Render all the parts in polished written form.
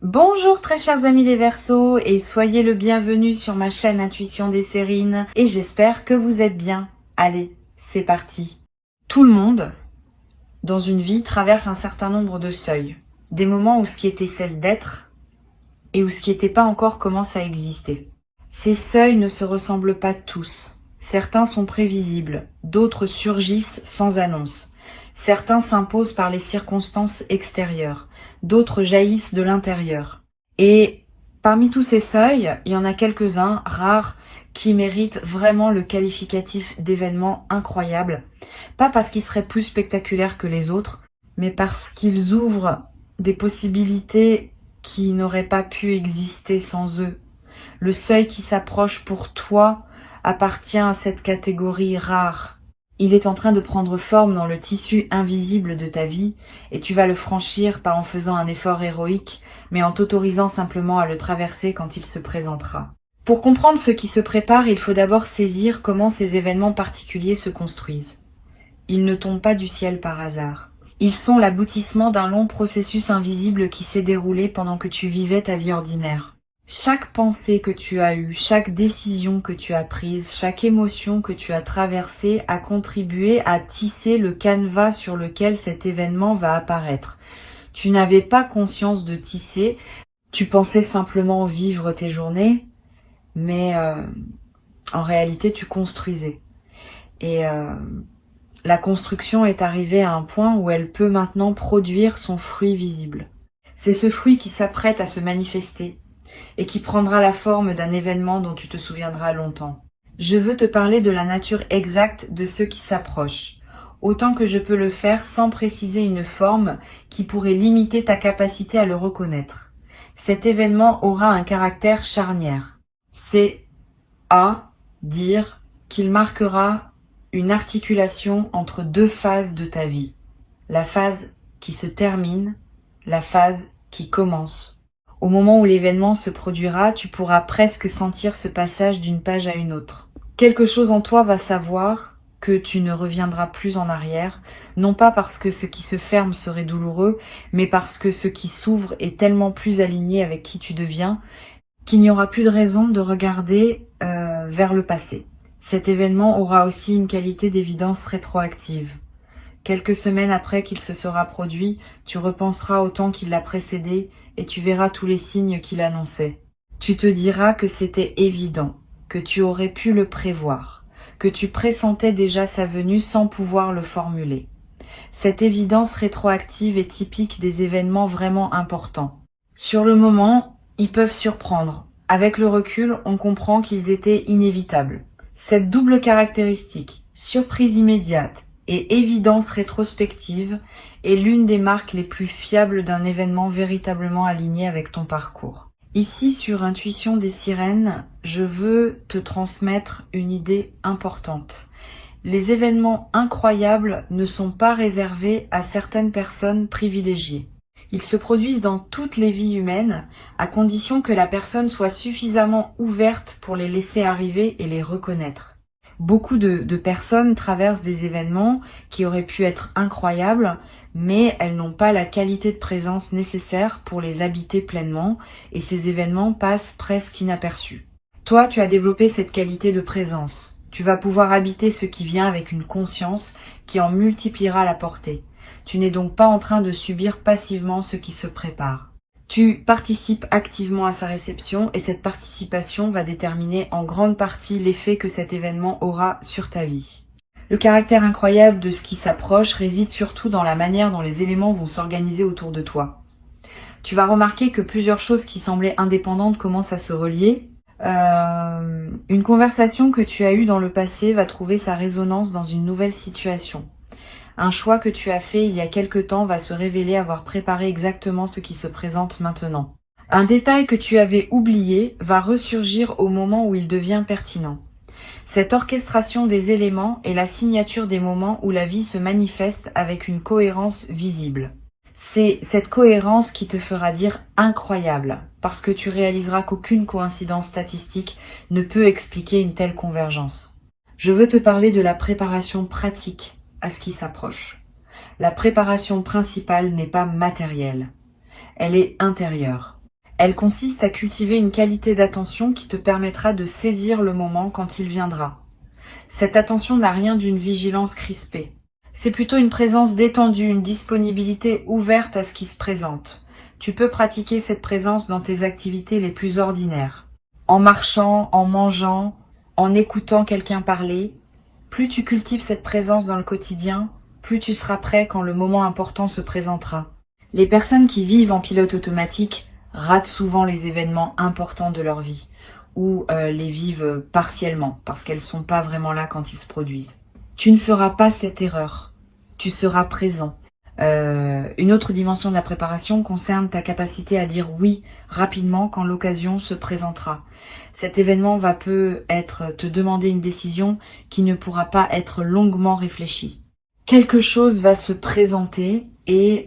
Bonjour très chers amis les Verseaux et soyez le bienvenu sur ma chaîne Intuition des Sérines et j'espère que vous êtes bien. Allez, c'est parti. Tout le monde, dans une vie, traverse un certain nombre de seuils. Des moments où ce qui était cesse d'être et où ce qui n'était pas encore commence à exister. Ces seuils ne se ressemblent pas tous. Certains sont prévisibles, d'autres surgissent sans annonce. Certains s'imposent par les circonstances extérieures, d'autres jaillissent de l'intérieur. Et parmi tous ces seuils, il y en a quelques-uns, rares, qui méritent vraiment le qualificatif d'événements incroyables. Pas parce qu'ils seraient plus spectaculaires que les autres, mais parce qu'ils ouvrent des possibilités qui n'auraient pas pu exister sans eux. Le seuil qui s'approche pour toi appartient à cette catégorie rare. Il est en train de prendre forme dans le tissu invisible de ta vie et tu vas le franchir pas en faisant un effort héroïque, mais en t'autorisant simplement à le traverser quand il se présentera. Pour comprendre ce qui se prépare, il faut d'abord saisir comment ces événements particuliers se construisent. Ils ne tombent pas du ciel par hasard. Ils sont l'aboutissement d'un long processus invisible qui s'est déroulé pendant que tu vivais ta vie ordinaire. Chaque pensée que tu as eue, chaque décision que tu as prise, chaque émotion que tu as traversée a contribué à tisser le canevas sur lequel cet événement va apparaître. Tu n'avais pas conscience de tisser, tu pensais simplement vivre tes journées, mais en réalité tu construisais. Et la construction est arrivée à un point où elle peut maintenant produire son fruit visible. C'est ce fruit qui s'apprête à se manifester et qui prendra la forme d'un événement dont tu te souviendras longtemps. Je veux te parler de la nature exacte de ce qui s'approche, autant que je peux le faire sans préciser une forme qui pourrait limiter ta capacité à le reconnaître. Cet événement aura un caractère charnière. C'est à dire qu'il marquera une articulation entre deux phases de ta vie. La phase qui se termine, la phase qui commence. Au moment où l'événement se produira, tu pourras presque sentir ce passage d'une page à une autre. Quelque chose en toi va savoir que tu ne reviendras plus en arrière, non pas parce que ce qui se ferme serait douloureux, mais parce que ce qui s'ouvre est tellement plus aligné avec qui tu deviens, qu'il n'y aura plus de raison de regarder vers le passé. Cet événement aura aussi une qualité d'évidence rétroactive. Quelques semaines après qu'il se sera produit, tu repenseras au temps qui l'a précédé et tu verras tous les signes qu'il annonçait. Tu te diras que c'était évident, que tu aurais pu le prévoir, que tu pressentais déjà sa venue sans pouvoir le formuler. Cette évidence rétroactive est typique des événements vraiment importants. Sur le moment, ils peuvent surprendre. Avec le recul, on comprend qu'ils étaient inévitables. Cette double caractéristique, surprise immédiate et évidence rétrospective, est l'une des marques les plus fiables d'un événement véritablement aligné avec ton parcours. Ici, sur Intuition des Sirènes, je veux te transmettre une idée importante. Les événements incroyables ne sont pas réservés à certaines personnes privilégiées. Ils se produisent dans toutes les vies humaines, à condition que la personne soit suffisamment ouverte pour les laisser arriver et les reconnaître. Beaucoup de personnes traversent des événements qui auraient pu être incroyables, mais elles n'ont pas la qualité de présence nécessaire pour les habiter pleinement, et ces événements passent presque inaperçus. Toi, tu as développé cette qualité de présence. Tu vas pouvoir habiter ce qui vient avec une conscience qui en multipliera la portée. Tu n'es donc pas en train de subir passivement ce qui se prépare. Tu participes activement à sa réception et cette participation va déterminer en grande partie l'effet que cet événement aura sur ta vie. Le caractère incroyable de ce qui s'approche réside surtout dans la manière dont les éléments vont s'organiser autour de toi. Tu vas remarquer que plusieurs choses qui semblaient indépendantes commencent à se relier. Une conversation que tu as eue dans le passé va trouver sa résonance dans une nouvelle situation. Un choix que tu as fait il y a quelque temps va se révéler avoir préparé exactement ce qui se présente maintenant. Un détail que tu avais oublié va ressurgir au moment où il devient pertinent. Cette orchestration des éléments est la signature des moments où la vie se manifeste avec une cohérence visible. C'est cette cohérence qui te fera dire incroyable, parce que tu réaliseras qu'aucune coïncidence statistique ne peut expliquer une telle convergence. Je veux te parler de la préparation pratique à ce qui s'approche. La préparation principale n'est pas matérielle, elle est intérieure. Elle consiste à cultiver une qualité d'attention qui te permettra de saisir le moment quand il viendra. Cette attention n'a rien d'une vigilance crispée. C'est plutôt une présence détendue, une disponibilité ouverte à ce qui se présente. Tu peux pratiquer cette présence dans tes activités les plus ordinaires. En marchant, en mangeant, en écoutant quelqu'un parler. Plus tu cultives cette présence dans le quotidien, plus tu seras prêt quand le moment important se présentera. Les personnes qui vivent en pilote automatique ratent souvent les événements importants de leur vie, ou les vivent partiellement, parce qu'elles sont pas vraiment là quand ils se produisent. Tu ne feras pas cette erreur. Tu seras présent. Une autre dimension de la préparation concerne ta capacité à dire oui rapidement quand l'occasion se présentera. Cet événement va peut-être te demander une décision qui ne pourra pas être longuement réfléchie. Quelque chose va se présenter et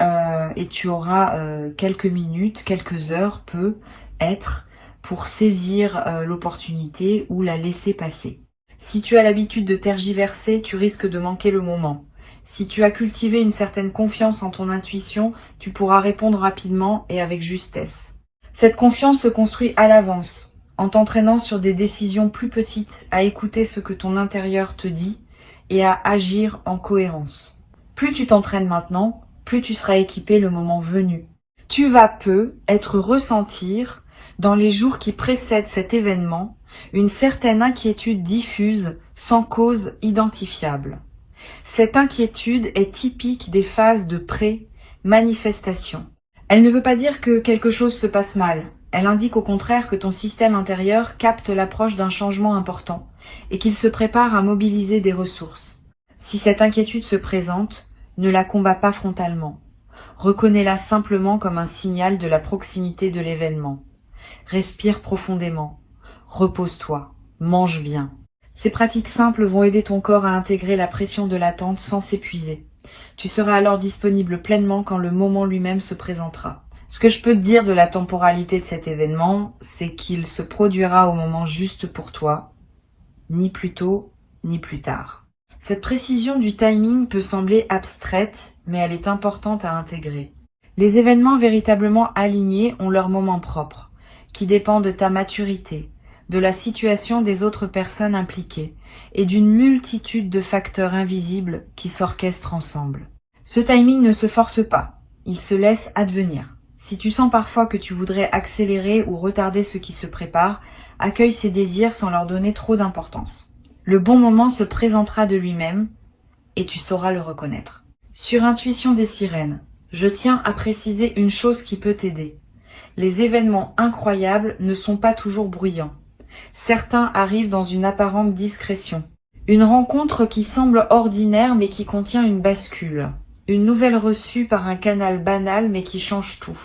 tu auras quelques minutes, quelques heures, peut-être, pour saisir l'opportunité ou la laisser passer. Si tu as l'habitude de tergiverser, tu risques de manquer le moment. Si tu as cultivé une certaine confiance en ton intuition, tu pourras répondre rapidement et avec justesse. Cette confiance se construit à l'avance, en t'entraînant sur des décisions plus petites, à écouter ce que ton intérieur te dit et à agir en cohérence. Plus tu t'entraînes maintenant, plus tu seras équipé le moment venu. Tu vas être ressentir, dans les jours qui précèdent cet événement, une certaine inquiétude diffuse, sans cause identifiable. Cette inquiétude est typique des phases de pré-manifestation. Elle ne veut pas dire que quelque chose se passe mal. Elle indique au contraire que ton système intérieur capte l'approche d'un changement important et qu'il se prépare à mobiliser des ressources. Si cette inquiétude se présente, ne la combats pas frontalement. Reconnais-la simplement comme un signal de la proximité de l'événement. Respire profondément. Repose-toi. Mange bien. Ces pratiques simples vont aider ton corps à intégrer la pression de l'attente sans s'épuiser. Tu seras alors disponible pleinement quand le moment lui-même se présentera. Ce que je peux te dire de la temporalité de cet événement, c'est qu'il se produira au moment juste pour toi, ni plus tôt, ni plus tard. Cette précision du timing peut sembler abstraite, mais elle est importante à intégrer. Les événements véritablement alignés ont leur moment propre, qui dépend de ta maturité, de la situation des autres personnes impliquées et d'une multitude de facteurs invisibles qui s'orchestrent ensemble. Ce timing ne se force pas, il se laisse advenir. Si tu sens parfois que tu voudrais accélérer ou retarder ce qui se prépare, accueille ces désirs sans leur donner trop d'importance. Le bon moment se présentera de lui-même et tu sauras le reconnaître. Sur Intuition des sirènes, je tiens à préciser une chose qui peut t'aider. Les événements incroyables ne sont pas toujours bruyants. Certains arrivent dans une apparente discrétion. Une rencontre qui semble ordinaire mais qui contient une bascule. Une nouvelle reçue par un canal banal mais qui change tout.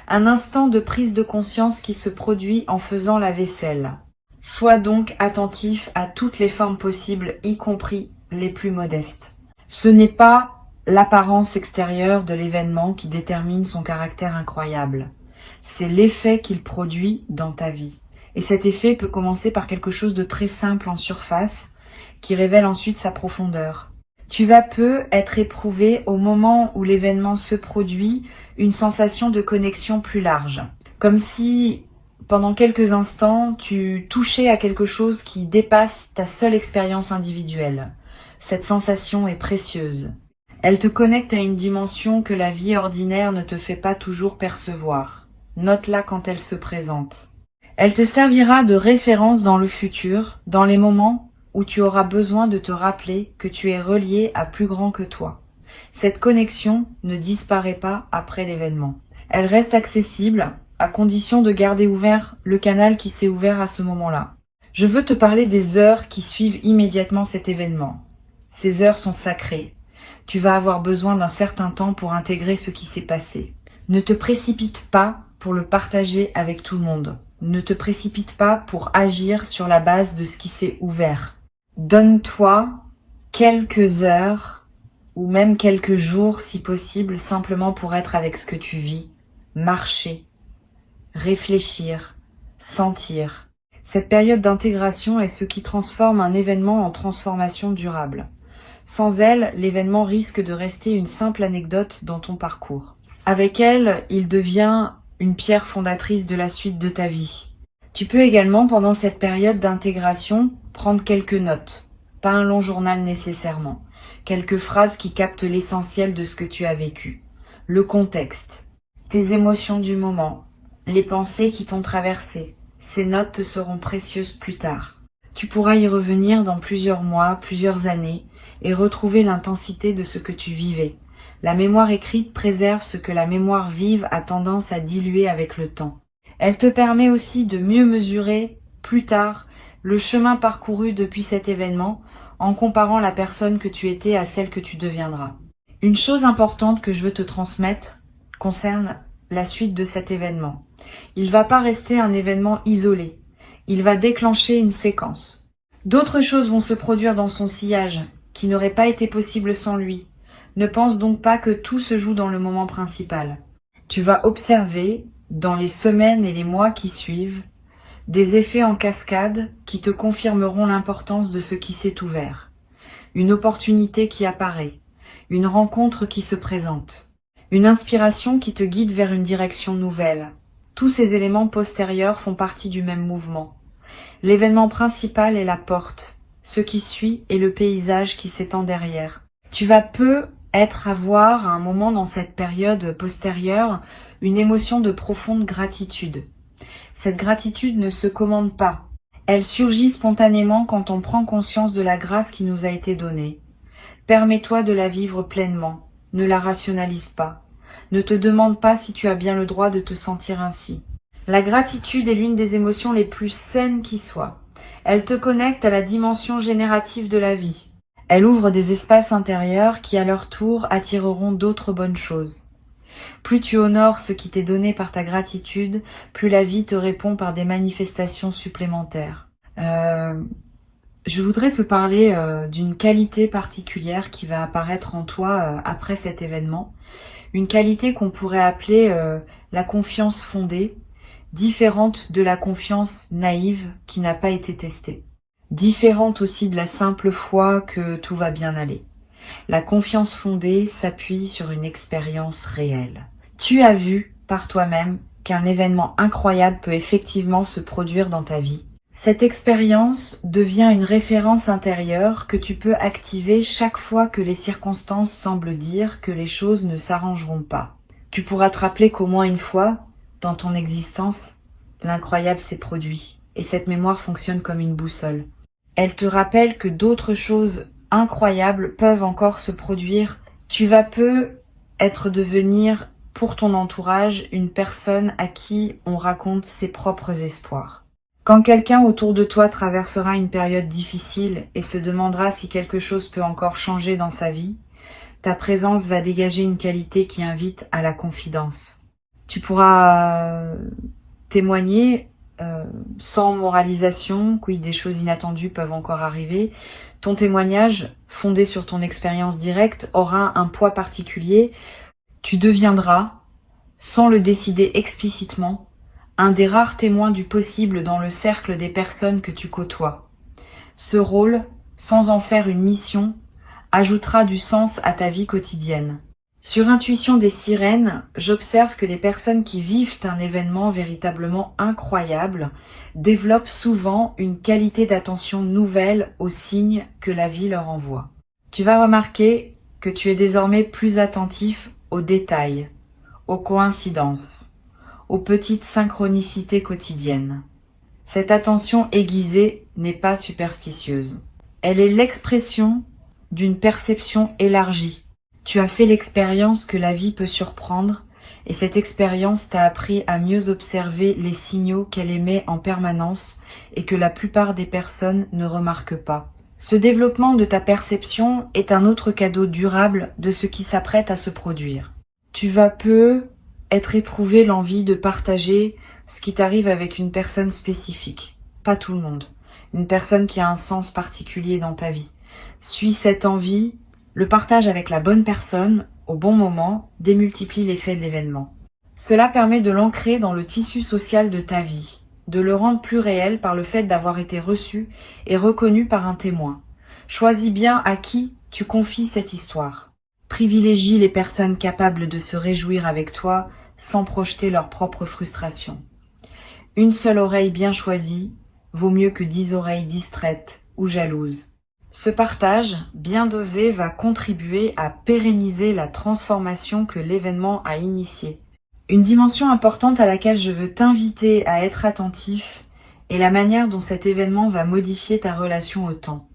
Un instant de prise de conscience qui se produit en faisant la vaisselle. Sois donc attentif à toutes les formes possibles, y compris les plus modestes. Ce n'est pas l'apparence extérieure de l'événement qui détermine son caractère incroyable. C'est l'effet qu'il produit dans ta vie. Et cet effet peut commencer par quelque chose de très simple en surface, qui révèle ensuite sa profondeur. Tu vas être éprouvé au moment où l'événement se produit, une sensation de connexion plus large. Comme si, pendant quelques instants, tu touchais à quelque chose qui dépasse ta seule expérience individuelle. Cette sensation est précieuse. Elle te connecte à une dimension que la vie ordinaire ne te fait pas toujours percevoir. Note-la quand elle se présente. Elle te servira de référence dans le futur, dans les moments où tu auras besoin de te rappeler que tu es relié à plus grand que toi. Cette connexion ne disparaît pas après l'événement. Elle reste accessible, à condition de garder ouvert le canal qui s'est ouvert à ce moment-là. Je veux te parler des heures qui suivent immédiatement cet événement. Ces heures sont sacrées. Tu vas avoir besoin d'un certain temps pour intégrer ce qui s'est passé. Ne te précipite pas pour le partager avec tout le monde. Ne te précipite pas pour agir sur la base de ce qui s'est ouvert. Donne-toi quelques heures ou même quelques jours si possible, simplement pour être avec ce que tu vis, marcher, réfléchir, sentir. Cette période d'intégration est ce qui transforme un événement en transformation durable. Sans elle, l'événement risque de rester une simple anecdote dans ton parcours. Avec elle, il devient une pierre fondatrice de la suite de ta vie. Tu peux également, pendant cette période d'intégration, prendre quelques notes, pas un long journal nécessairement, quelques phrases qui captent l'essentiel de ce que tu as vécu, le contexte, tes émotions du moment, les pensées qui t'ont traversé. Ces notes te seront précieuses plus tard. Tu pourras y revenir dans plusieurs mois, plusieurs années, et retrouver l'intensité de ce que tu vivais. La mémoire écrite préserve ce que la mémoire vive a tendance à diluer avec le temps. Elle te permet aussi de mieux mesurer, plus tard, le chemin parcouru depuis cet événement, en comparant la personne que tu étais à celle que tu deviendras. Une chose importante que je veux te transmettre concerne la suite de cet événement. Il ne va pas rester un événement isolé. Il va déclencher une séquence. D'autres choses vont se produire dans son sillage, qui n'auraient pas été possibles sans lui. Ne pense donc pas que tout se joue dans le moment principal. Tu vas observer, dans les semaines et les mois qui suivent, des effets en cascade qui te confirmeront l'importance de ce qui s'est ouvert. Une opportunité qui apparaît, une rencontre qui se présente, une inspiration qui te guide vers une direction nouvelle. Tous ces éléments postérieurs font partie du même mouvement. L'événement principal est la porte, ce qui suit est le paysage qui s'étend derrière. Tu vas avoir à un moment dans cette période postérieure une émotion de profonde gratitude. Cette gratitude ne se commande pas. Elle surgit spontanément quand on prend conscience de la grâce qui nous a été donnée. Permets-toi de la vivre pleinement. Ne la rationalise pas. Ne te demande pas si tu as bien le droit de te sentir ainsi. La gratitude est l'une des émotions les plus saines qui soient. Elle te connecte à la dimension générative de la vie. Elle ouvre des espaces intérieurs qui, à leur tour, attireront d'autres bonnes choses. Plus tu honores ce qui t'est donné par ta gratitude, plus la vie te répond par des manifestations supplémentaires. Je voudrais te parler d'une qualité particulière qui va apparaître en toi après cet événement. Une qualité qu'on pourrait appeler la confiance fondée, différente de la confiance naïve qui n'a pas été testée. Différente aussi de la simple foi que tout va bien aller. La confiance fondée s'appuie sur une expérience réelle. Tu as vu par toi-même qu'un événement incroyable peut effectivement se produire dans ta vie. Cette expérience devient une référence intérieure que tu peux activer chaque fois que les circonstances semblent dire que les choses ne s'arrangeront pas. Tu pourras te rappeler qu'au moins une fois, dans ton existence, l'incroyable s'est produit, et cette mémoire fonctionne comme une boussole. Elle te rappelle que d'autres choses incroyables peuvent encore se produire. Tu vas devenir pour ton entourage une personne à qui on raconte ses propres espoirs. Quand quelqu'un autour de toi traversera une période difficile et se demandera si quelque chose peut encore changer dans sa vie, ta présence va dégager une qualité qui invite à la confidence. Tu pourras témoigner sans moralisation, oui, des choses inattendues peuvent encore arriver. Ton témoignage, fondé sur ton expérience directe, aura un poids particulier. Tu deviendras, sans le décider explicitement, un des rares témoins du possible dans le cercle des personnes que tu côtoies. Ce rôle, sans en faire une mission, ajoutera du sens à ta vie quotidienne. Sur Intuition des sirènes, j'observe que les personnes qui vivent un événement véritablement incroyable développent souvent une qualité d'attention nouvelle aux signes que la vie leur envoie. Tu vas remarquer que tu es désormais plus attentif aux détails, aux coïncidences, aux petites synchronicités quotidiennes. Cette attention aiguisée n'est pas superstitieuse. Elle est l'expression d'une perception élargie. Tu as fait l'expérience que la vie peut surprendre et cette expérience t'a appris à mieux observer les signaux qu'elle émet en permanence et que la plupart des personnes ne remarquent pas. Ce développement de ta perception est un autre cadeau durable de ce qui s'apprête à se produire. Tu vas être éprouvé l'envie de partager ce qui t'arrive avec une personne spécifique. Pas tout le monde. Une personne qui a un sens particulier dans ta vie. Suis cette envie. Le partage avec la bonne personne, au bon moment, démultiplie l'effet de l'événement. Cela permet de l'ancrer dans le tissu social de ta vie, de le rendre plus réel par le fait d'avoir été reçu et reconnu par un témoin. Choisis bien à qui tu confies cette histoire. Privilégie les personnes capables de se réjouir avec toi sans projeter leur propre frustration. Une seule oreille bien choisie vaut mieux que 10 oreilles distraites ou jalouses. Ce partage, bien dosé, va contribuer à pérenniser la transformation que l'événement a initiée. Une dimension importante à laquelle je veux t'inviter à être attentif est la manière dont cet événement va modifier ta relation au temps.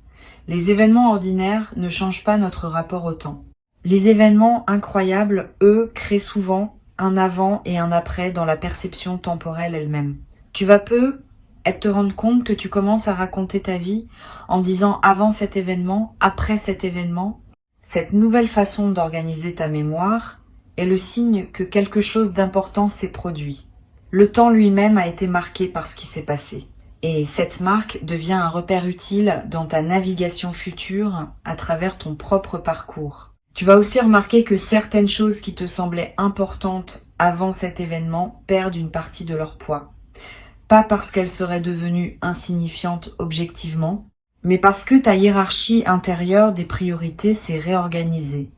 Les événements ordinaires ne changent pas notre rapport au temps. Les événements incroyables, eux, créent souvent un avant et un après dans la perception temporelle elle-même. Tu vas peu te rendre compte que tu commences à raconter ta vie en disant avant cet événement, après cet événement. Cette nouvelle façon d'organiser ta mémoire est le signe que quelque chose d'important s'est produit. Le temps lui-même a été marqué par ce qui s'est passé. Et cette marque devient un repère utile dans ta navigation future à travers ton propre parcours. Tu vas aussi remarquer que certaines choses qui te semblaient importantes avant cet événement perdent une partie de leur poids. Pas parce qu'elles seraient devenues insignifiantes objectivement, mais parce que ta hiérarchie intérieure des priorités s'est réorganisée.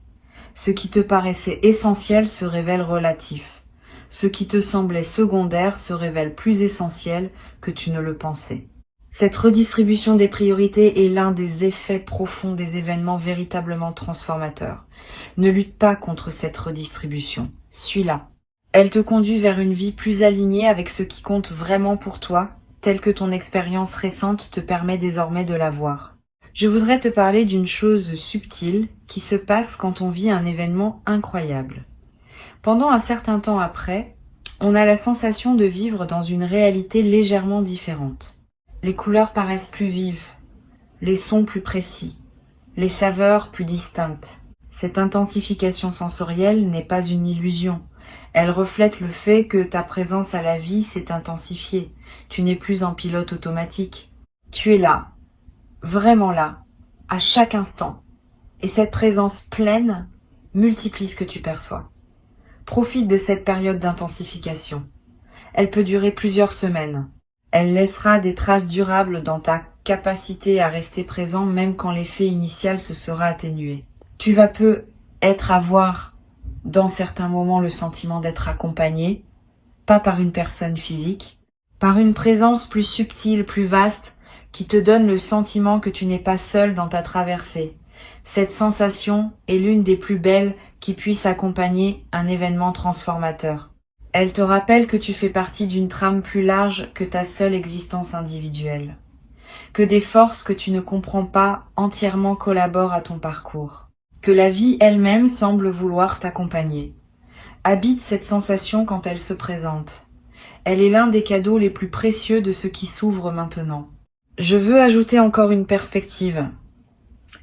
Ce qui te paraissait essentiel se révèle relatif. Ce qui te semblait secondaire se révèle plus essentiel que tu ne le pensais. Cette redistribution des priorités est l'un des effets profonds des événements véritablement transformateurs. Ne lutte pas contre cette redistribution. Suis-la. Elle te conduit vers une vie plus alignée avec ce qui compte vraiment pour toi, tel que ton expérience récente te permet désormais de la voir. Je voudrais te parler d'une chose subtile qui se passe quand on vit un événement incroyable. Pendant un certain temps après, on a la sensation de vivre dans une réalité légèrement différente. Les couleurs paraissent plus vives, les sons plus précis, les saveurs plus distinctes. Cette intensification sensorielle n'est pas une illusion. Elle reflète le fait que ta présence à la vie s'est intensifiée. Tu n'es plus en pilote automatique. Tu es là, vraiment là, à chaque instant. Et cette présence pleine multiplie ce que tu perçois. Profite de cette période d'intensification. Elle peut durer plusieurs semaines. Elle laissera des traces durables dans ta capacité à rester présent même quand l'effet initial se sera atténué. Tu vas peu être à voir dans certains moments le sentiment d'être accompagné, pas par une personne physique, par une présence plus subtile, plus vaste, qui te donne le sentiment que tu n'es pas seul dans ta traversée. Cette sensation est l'une des plus belles qui puisse accompagner un événement transformateur. Elle te rappelle que tu fais partie d'une trame plus large que ta seule existence individuelle, que des forces que tu ne comprends pas entièrement collaborent à ton parcours, que la vie elle-même semble vouloir t'accompagner. Habite cette sensation quand elle se présente. Elle est l'un des cadeaux les plus précieux de ce qui s'ouvre maintenant. Je veux ajouter encore une perspective.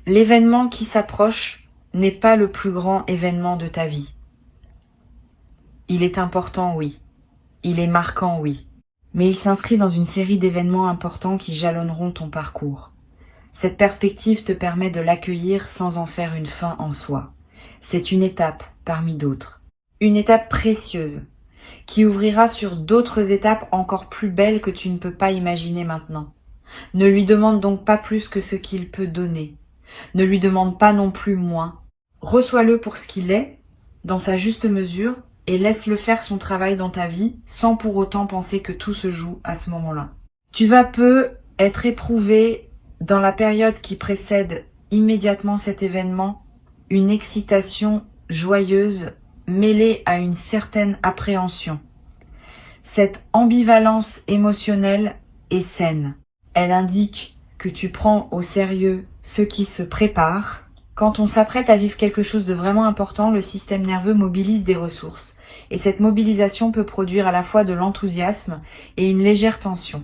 L'événement qui s'approche n'est pas le plus grand événement de ta vie. Il est important, oui. Il est marquant, oui. Mais il s'inscrit dans une série d'événements importants qui jalonneront ton parcours. Cette perspective te permet de l'accueillir sans en faire une fin en soi. C'est une étape parmi d'autres. Une étape précieuse, qui ouvrira sur d'autres étapes encore plus belles que tu ne peux pas imaginer maintenant. Ne lui demande donc pas plus que ce qu'il peut donner. Ne lui demande pas non plus moins. Reçois-le pour ce qu'il est, dans sa juste mesure, et laisse-le faire son travail dans ta vie, sans pour autant penser que tout se joue à ce moment-là. Tu vas peu être éprouvé dans la période qui précède immédiatement cet événement, une excitation joyeuse mêlée à une certaine appréhension. Cette ambivalence émotionnelle est saine. Elle indique que tu prends au sérieux ce qui se prépare. Quand on s'apprête à vivre quelque chose de vraiment important, le système nerveux mobilise des ressources. Et cette mobilisation peut produire à la fois de l'enthousiasme et une légère tension.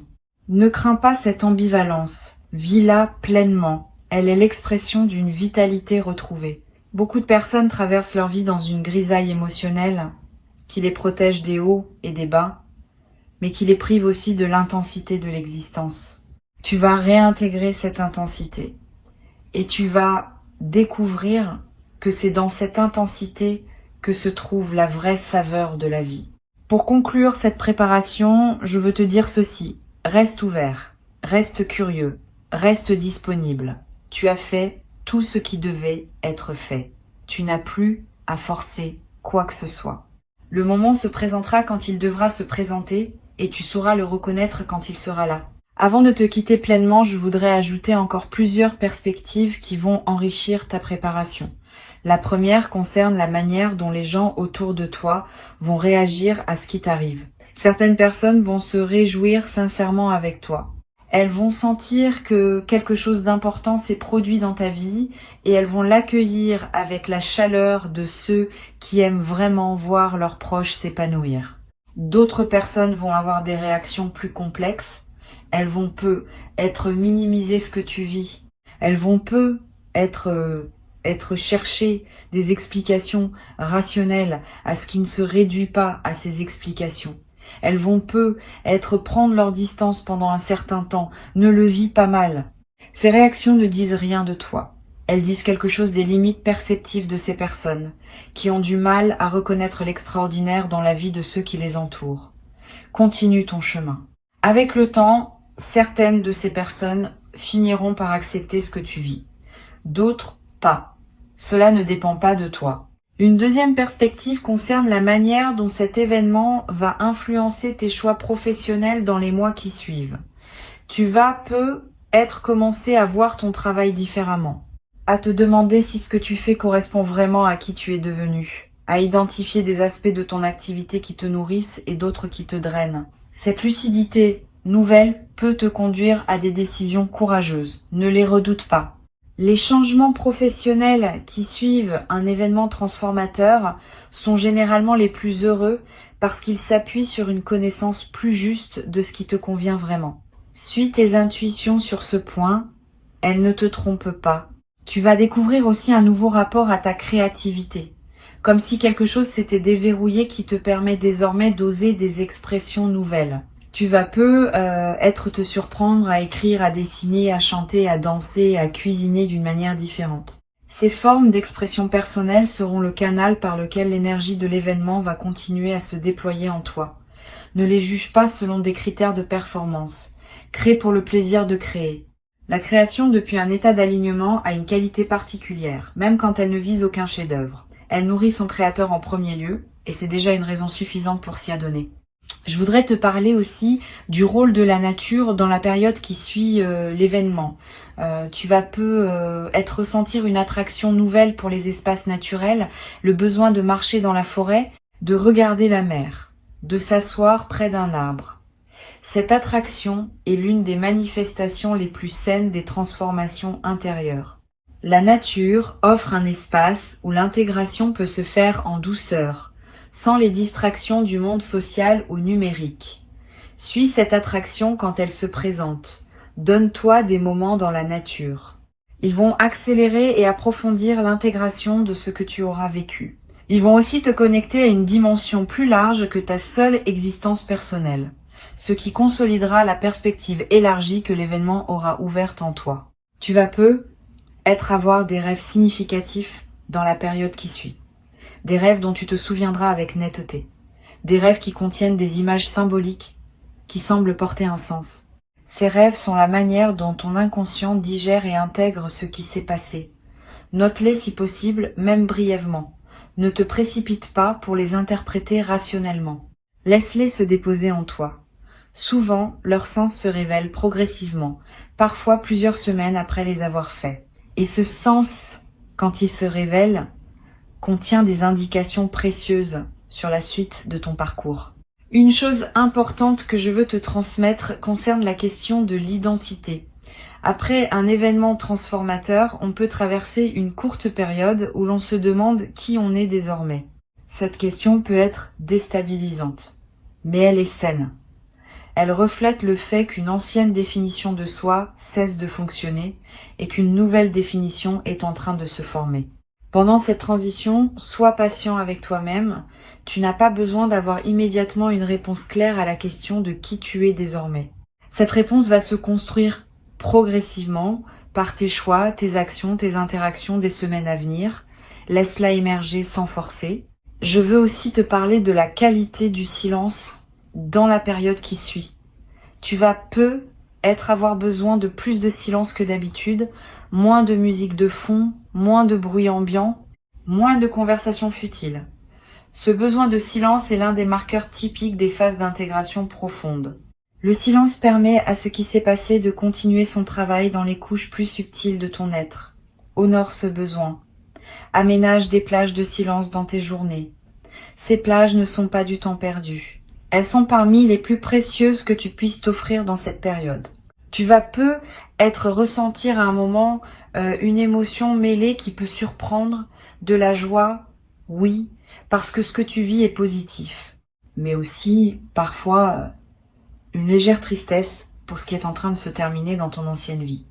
Ne crains pas cette ambivalence. Vis-la pleinement. Elle est l'expression d'une vitalité retrouvée. Beaucoup de personnes traversent leur vie dans une grisaille émotionnelle qui les protège des hauts et des bas, mais qui les prive aussi de l'intensité de l'existence. Tu vas réintégrer cette intensité et tu vas découvrir que c'est dans cette intensité que se trouve la vraie saveur de la vie. Pour conclure cette préparation, je veux te dire ceci. Reste ouvert, reste curieux, reste disponible. Tu as fait tout ce qui devait être fait. Tu n'as plus à forcer quoi que ce soit. Le moment se présentera quand il devra se présenter et tu sauras le reconnaître quand il sera là. Avant de te quitter pleinement, je voudrais ajouter encore plusieurs perspectives qui vont enrichir ta préparation. La première concerne la manière dont les gens autour de toi vont réagir à ce qui t'arrive. Certaines personnes vont se réjouir sincèrement avec toi. Elles vont sentir que quelque chose d'important s'est produit dans ta vie et elles vont l'accueillir avec la chaleur de ceux qui aiment vraiment voir leurs proches s'épanouir. D'autres personnes vont avoir des réactions plus complexes. Elles vont peu être minimiser ce que tu vis. Elles vont peu être chercher des explications rationnelles à ce qui ne se réduit pas à ces explications. Elles vont peu prendre leur distance pendant un certain temps. Ne le vis pas mal. Ces réactions ne disent rien de toi. Elles disent quelque chose des limites perceptives de ces personnes, qui ont du mal à reconnaître l'extraordinaire dans la vie de ceux qui les entourent. Continue ton chemin. Avec le temps, certaines de ces personnes finiront par accepter ce que tu vis. D'autres, pas. Cela ne dépend pas de toi. Une deuxième perspective concerne la manière dont cet événement va influencer tes choix professionnels dans les mois qui suivent. Tu vas commencer à voir ton travail différemment, à te demander si ce que tu fais correspond vraiment à qui tu es devenu, à identifier des aspects de ton activité qui te nourrissent et d'autres qui te drainent. Cette lucidité nouvelle peut te conduire à des décisions courageuses. Ne les redoute pas. Les changements professionnels qui suivent un événement transformateur sont généralement les plus heureux parce qu'ils s'appuient sur une connaissance plus juste de ce qui te convient vraiment. Suis tes intuitions sur ce point, elles ne te trompent pas. Tu vas découvrir aussi un nouveau rapport à ta créativité, comme si quelque chose s'était déverrouillé qui te permet désormais d'oser des expressions nouvelles. Tu vas te surprendre à écrire, à dessiner, à chanter, à danser, à cuisiner d'une manière différente. Ces formes d'expression personnelle seront le canal par lequel l'énergie de l'événement va continuer à se déployer en toi. Ne les juge pas selon des critères de performance. Crée pour le plaisir de créer. La création depuis un état d'alignement a une qualité particulière, même quand elle ne vise aucun chef-d'œuvre. Elle nourrit son créateur en premier lieu, et c'est déjà une raison suffisante pour s'y adonner. Je voudrais te parler aussi du rôle de la nature dans la période qui suit l'événement. Tu vas ressentir une attraction nouvelle pour les espaces naturels, le besoin de marcher dans la forêt, de regarder la mer, de s'asseoir près d'un arbre. Cette attraction est l'une des manifestations les plus saines des transformations intérieures. La nature offre un espace où l'intégration peut se faire en douceur, sans les distractions du monde social ou numérique. Suis cette attraction quand elle se présente. Donne-toi des moments dans la nature. Ils vont accélérer et approfondir l'intégration de ce que tu auras vécu. Ils vont aussi te connecter à une dimension plus large que ta seule existence personnelle, ce qui consolidera la perspective élargie que l'événement aura ouverte en toi. Tu vas avoir des rêves significatifs dans la période qui suit. Des rêves dont tu te souviendras avec netteté. Des rêves qui contiennent des images symboliques qui semblent porter un sens. Ces rêves sont la manière dont ton inconscient digère et intègre ce qui s'est passé. Note-les si possible, même brièvement. Ne te précipite pas pour les interpréter rationnellement. Laisse-les se déposer en toi. Souvent, leur sens se révèle progressivement, parfois plusieurs semaines après les avoir faits. Et ce sens, quand il se révèle, contient des indications précieuses sur la suite de ton parcours. Une chose importante que je veux te transmettre concerne la question de l'identité. Après un événement transformateur, on peut traverser une courte période où l'on se demande qui on est désormais. Cette question peut être déstabilisante, mais elle est saine. Elle reflète le fait qu'une ancienne définition de soi cesse de fonctionner et qu'une nouvelle définition est en train de se former. Pendant cette transition, sois patient avec toi-même. Tu n'as pas besoin d'avoir immédiatement une réponse claire à la question de qui tu es désormais. Cette réponse va se construire progressivement par tes choix, tes actions, tes interactions des semaines à venir. Laisse-la émerger sans forcer. Je veux aussi te parler de la qualité du silence dans la période qui suit. Tu vas avoir besoin de plus de silence que d'habitude, moins de musique de fond, moins de bruit ambiant, moins de conversations futiles. Ce besoin de silence est l'un des marqueurs typiques des phases d'intégration profonde. Le silence permet à ce qui s'est passé de continuer son travail dans les couches plus subtiles de ton être. Honore ce besoin. Aménage des plages de silence dans tes journées. Ces plages ne sont pas du temps perdu. Elles sont parmi les plus précieuses que tu puisses t'offrir dans cette période. Tu vas ressentir à un moment une émotion mêlée qui peut surprendre, de la joie, oui, parce que ce que tu vis est positif, mais aussi parfois une légère tristesse pour ce qui est en train de se terminer dans ton ancienne vie.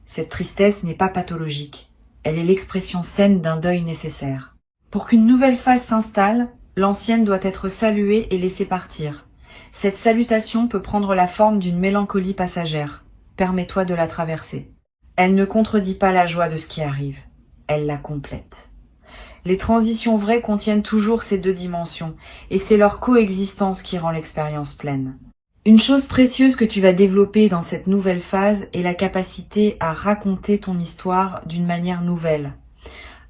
Cette tristesse n'est pas pathologique, elle est l'expression saine d'un deuil nécessaire. Pour qu'une nouvelle phase s'installe, l'ancienne doit être saluée et laissée partir. Cette salutation peut prendre la forme d'une mélancolie passagère. Permets-toi de la traverser. Elle ne contredit pas la joie de ce qui arrive, elle la complète. Les transitions vraies contiennent toujours ces deux dimensions, et c'est leur coexistence qui rend l'expérience pleine. Une chose précieuse que tu vas développer dans cette nouvelle phase est la capacité à raconter ton histoire d'une manière nouvelle.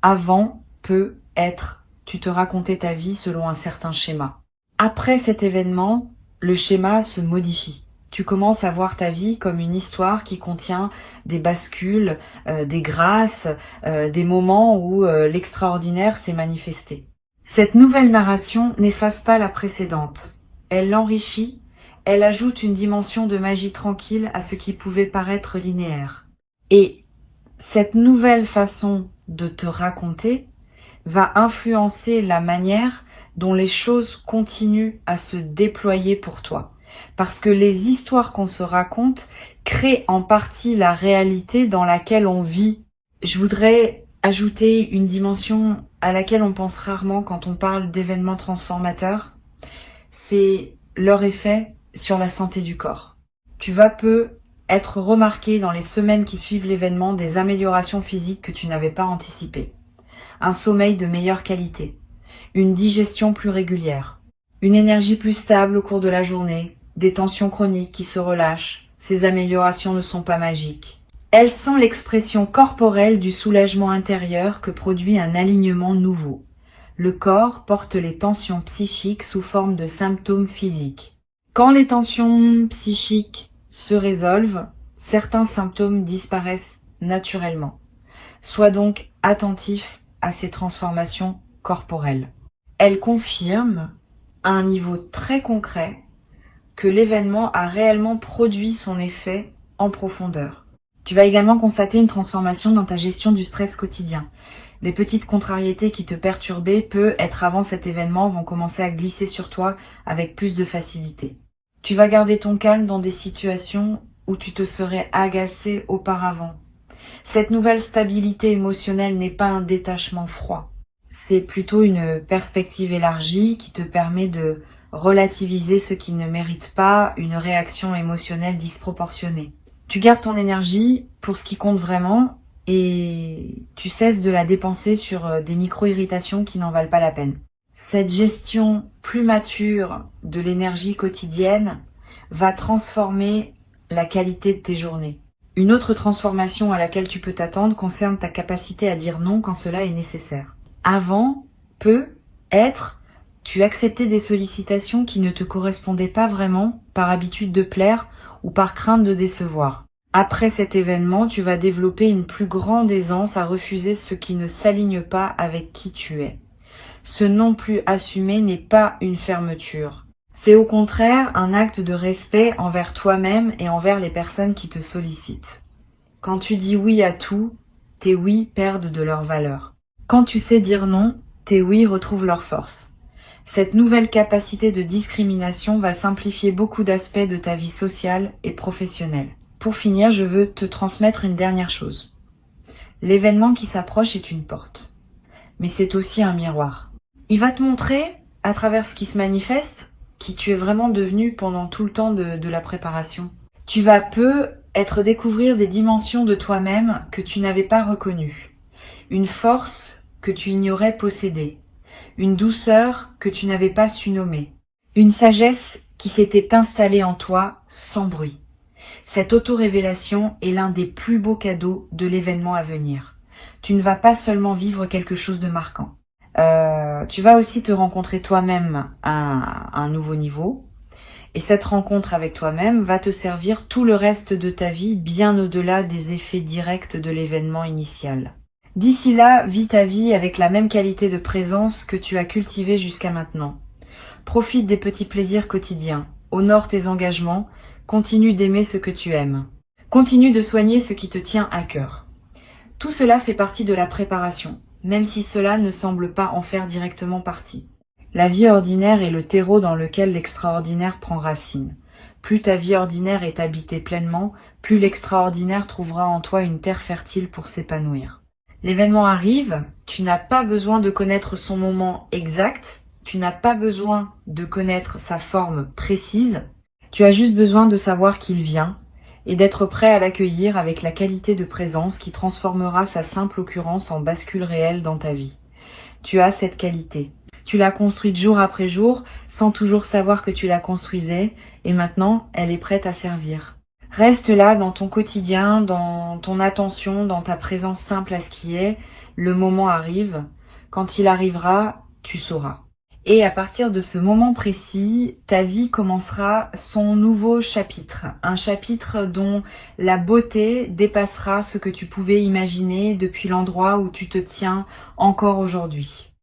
Avant, tu te racontais ta vie selon un certain schéma. Après cet événement, le schéma se modifie. Tu commences à voir ta vie comme une histoire qui contient des bascules, des grâces, des moments où l'extraordinaire s'est manifesté. Cette nouvelle narration n'efface pas la précédente. Elle l'enrichit, elle ajoute une dimension de magie tranquille à ce qui pouvait paraître linéaire. Et cette nouvelle façon de te raconter va influencer la manière dont les choses continuent à se déployer pour toi. Parce que les histoires qu'on se raconte créent en partie la réalité dans laquelle on vit. Je voudrais ajouter une dimension à laquelle on pense rarement quand on parle d'événements transformateurs. C'est leur effet sur la santé du corps. Tu vas être remarqué dans les semaines qui suivent l'événement des améliorations physiques que tu n'avais pas anticipées. Un sommeil de meilleure qualité, une digestion plus régulière, une énergie plus stable au cours de la journée, des tensions chroniques qui se relâchent. Ces améliorations ne sont pas magiques. Elles sont l'expression corporelle du soulagement intérieur que produit un alignement nouveau. Le corps porte les tensions psychiques sous forme de symptômes physiques. Quand les tensions psychiques se résolvent, certains symptômes disparaissent naturellement. Sois donc attentif à ces transformations corporelles. Elles confirment, à un niveau très concret, que l'événement a réellement produit son effet en profondeur. Tu vas également constater une transformation dans ta gestion du stress quotidien. Les petites contrariétés qui te perturbaient être avant cet événement vont commencer à glisser sur toi avec plus de facilité. Tu vas garder ton calme dans des situations où tu te serais agacé auparavant. Cette nouvelle stabilité émotionnelle n'est pas un détachement froid. C'est plutôt une perspective élargie qui te permet de relativiser ce qui ne mérite pas une réaction émotionnelle disproportionnée. Tu gardes ton énergie pour ce qui compte vraiment et tu cesses de la dépenser sur des micro-irritations qui n'en valent pas la peine. Cette gestion plus mature de l'énergie quotidienne va transformer la qualité de tes journées. Une autre transformation à laquelle tu peux t'attendre concerne ta capacité à dire non quand cela est nécessaire. Avant, tu acceptais des sollicitations qui ne te correspondaient pas vraiment par habitude de plaire ou par crainte de décevoir. Après cet événement, tu vas développer une plus grande aisance à refuser ce qui ne s'aligne pas avec qui tu es. Ce non plus assumé n'est pas une fermeture. C'est au contraire un acte de respect envers toi-même et envers les personnes qui te sollicitent. Quand tu dis oui à tout, tes oui perdent de leur valeur. Quand tu sais dire non, tes oui retrouvent leur force. Cette nouvelle capacité de discrimination va simplifier beaucoup d'aspects de ta vie sociale et professionnelle. Pour finir, je veux te transmettre une dernière chose. L'événement qui s'approche est une porte, mais c'est aussi un miroir. Il va te montrer, à travers ce qui se manifeste, qui tu es vraiment devenu pendant tout le temps de la préparation. Tu vas découvrir des dimensions de toi-même que tu n'avais pas reconnues. Une force que tu ignorais posséder. Une douceur que tu n'avais pas su nommer. Une sagesse qui s'était installée en toi sans bruit. Cette auto-révélation est l'un des plus beaux cadeaux de l'événement à venir. Tu ne vas pas seulement vivre quelque chose de marquant. Tu vas aussi te rencontrer toi-même à un nouveau niveau. Et cette rencontre avec toi-même va te servir tout le reste de ta vie, bien au-delà des effets directs de l'événement initial. D'ici là, vis ta vie avec la même qualité de présence que tu as cultivée jusqu'à maintenant. Profite des petits plaisirs quotidiens, honore tes engagements, continue d'aimer ce que tu aimes. Continue de soigner ce qui te tient à cœur. Tout cela fait partie de la préparation, même si cela ne semble pas en faire directement partie. La vie ordinaire est le terreau dans lequel l'extraordinaire prend racine. Plus ta vie ordinaire est habitée pleinement, plus l'extraordinaire trouvera en toi une terre fertile pour s'épanouir. L'événement arrive, tu n'as pas besoin de connaître son moment exact, tu n'as pas besoin de connaître sa forme précise, tu as juste besoin de savoir qu'il vient et d'être prêt à l'accueillir avec la qualité de présence qui transformera sa simple occurrence en bascule réelle dans ta vie. Tu as cette qualité. Tu l'as construite jour après jour, sans toujours savoir que tu la construisais, et maintenant, elle est prête à servir. Reste là dans ton quotidien, dans ton attention, dans ta présence simple à ce qui est. Le moment arrive. Quand il arrivera, tu sauras. Et à partir de ce moment précis, ta vie commencera son nouveau chapitre. Un chapitre dont la beauté dépassera ce que tu pouvais imaginer depuis l'endroit où tu te tiens encore aujourd'hui.